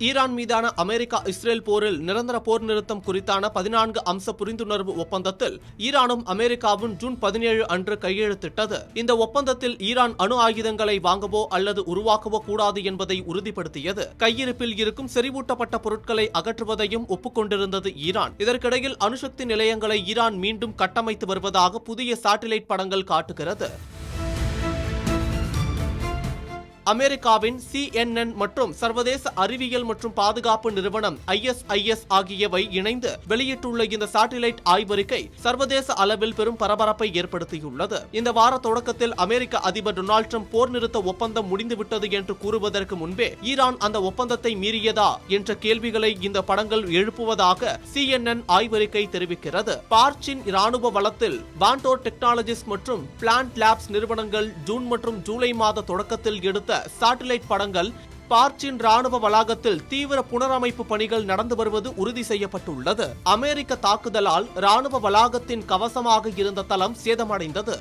Iran மீதான America Israel போரில் நிரந்தர போர் நிறுத்தம் குறித்தான 14 அம்ச புரிந்துணர்வு ஒப்பந்தத்தில் ஈரானும் அமெரிக்காவும் ஜூன் 17 அன்று கையெழுத்திட்டது. இந்த ஒப்பந்தத்தில் ஈரான் அணு ஆயுதங்களை வாங்கவோ அல்லது உருவாக்கவோ கூடாது என்பதை உறுதிப்படுத்தியது. கையிருப்பில் இருக்கும் செறிவூட்டப்பட்ட பொருட்களை அகற்றுவதையும் ஒப்புக்கொண்டிருந்தது ஈரான். இதற்கிடையில் அணுசக்தி நிலையங்களை ஈரான் மீண்டும் கட்டமைத்து வருவதாக புதிய சாட்டிலைட் படங்கள் காட்டுகிறது. அமெரிக்காவின் CNN மற்றும் சர்வதேச அறிவியல் மற்றும் பாதுகாப்பு நிறுவனம் ISIS ஆகியவை இணைந்து வெளியிட்டுள்ள இந்த சாட்டிலைட் ஆய்வறிக்கை சர்வதேச அளவில் பெரும் பரபரப்பை ஏற்படுத்தியுள்ளது. இந்த வார தொடக்கத்தில் அமெரிக்க அதிபர் டொனால்ட் ட்ரம்ப் போர் நிறுத்த ஒப்பந்தம் முடிந்துவிட்டது என்று கூறுவதற்கு முன்பே ஈரான் அந்த ஒப்பந்தத்தை மீறியதா என்ற கேள்விகளை இந்த படங்கள் எழுப்புவதாக CNN ஆய்வறிக்கை தெரிவிக்கிறது. பார்ச்சின் இராணுவ வளத்தில் வாண்டோர் டெக்னாலஜிஸ் மற்றும் பிளான்ட் லேப்ஸ் நிறுவனங்கள் ஜூன் மற்றும் ஜூலை மாத தொடக்கத்தில் எடுத்த சாட்டிலைட் படங்கள் பார்ச்சின் ராணுவ வளாகத்தில் தீவிர புனரமைப்பு பணிகள் நடந்து வருவது உறுதி செய்யப்பட்டுள்ளது. அமெரிக்க தாக்குதலால் ராணுவ வளாகத்தின் கவசமாக இருந்த தளம் சேதமடைந்தது.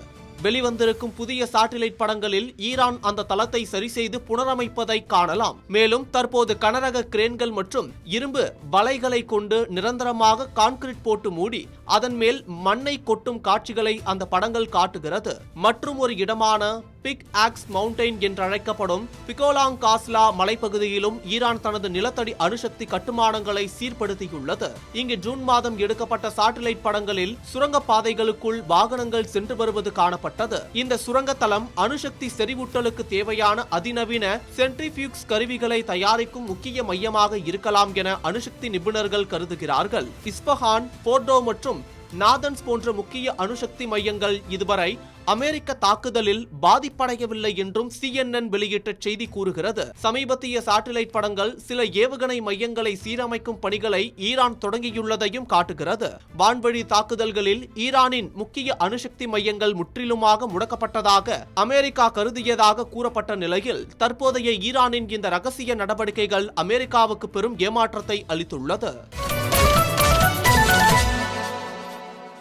வெளிவந்திருக்கும் புதிய சாட்டிலைட் படங்களில் ஈரான் அந்த தளத்தை சரிசெய்து புனரமைப்பதை காணலாம். மேலும் தற்போது கனரக கிரேன்கள் மற்றும் இரும்பு வலைகளை கொண்டு நிரந்தரமாக கான்கிரீட் போட்டு மூடி அதன் மேல் மண்ணை கொட்டும் காட்சிகளை அந்த படங்கள் காட்டுகிறது. மற்றும் ஒரு இடமான பிக் ஆக்ஸ் மவுண்டைன் என்றழைக்கப்படும் பிகோலாங் காஸ்லா மலைப்பகுதியிலும் ஈரான் தனது நிலத்தடி அணுசக்தி கட்டுமானங்களை சீர்படுத்தியுள்ளது. இங்கு ஜூன் மாதம் எடுக்கப்பட்ட சாட்டிலைட் படங்களில் சுரங்க பாதைகளுக்குள் வாகனங்கள் சென்று வருவது காணப்பட்டது. இந்த சுரங்க தளம் அணுசக்தி செறிவூட்டலுக்கு தேவையான அதிநவீன சென்ட்ரிஃபியூக்ஸ் கருவிகளை தயாரிக்கும் முக்கிய மையமாக இருக்கலாம் என அணுசக்தி நிபுணர்கள் கருதுகிறார்கள். இஸ்பஹான், போர்டோ மற்றும் நாதன்ஸ் போன்ற முக்கிய அணுசக்தி மையங்கள் இதுவரை அமெரிக்க தாக்குதலில் பாதிப்படையவில்லை என்றும் CNN வெளியிட்ட செய்தி கூறுகிறது. சமீபத்திய சாட்டிலைட் படங்கள் சில ஏவுகணை மையங்களை சீரமைக்கும் பணிகளை ஈரான் தொடங்கியுள்ளதையும் காட்டுகிறது. வான்வழி தாக்குதல்களில் ஈரானின் முக்கிய அணுசக்தி மையங்கள் முற்றிலுமாக முடக்கப்பட்டதாக அமெரிக்கா கருதியதாக கூறப்பட்ட நிலையில் தற்போதைய ஈரானின் இந்த ரகசிய நடவடிக்கைகள் அமெரிக்காவுக்கு பெரும் ஏமாற்றத்தை அளித்துள்ளது.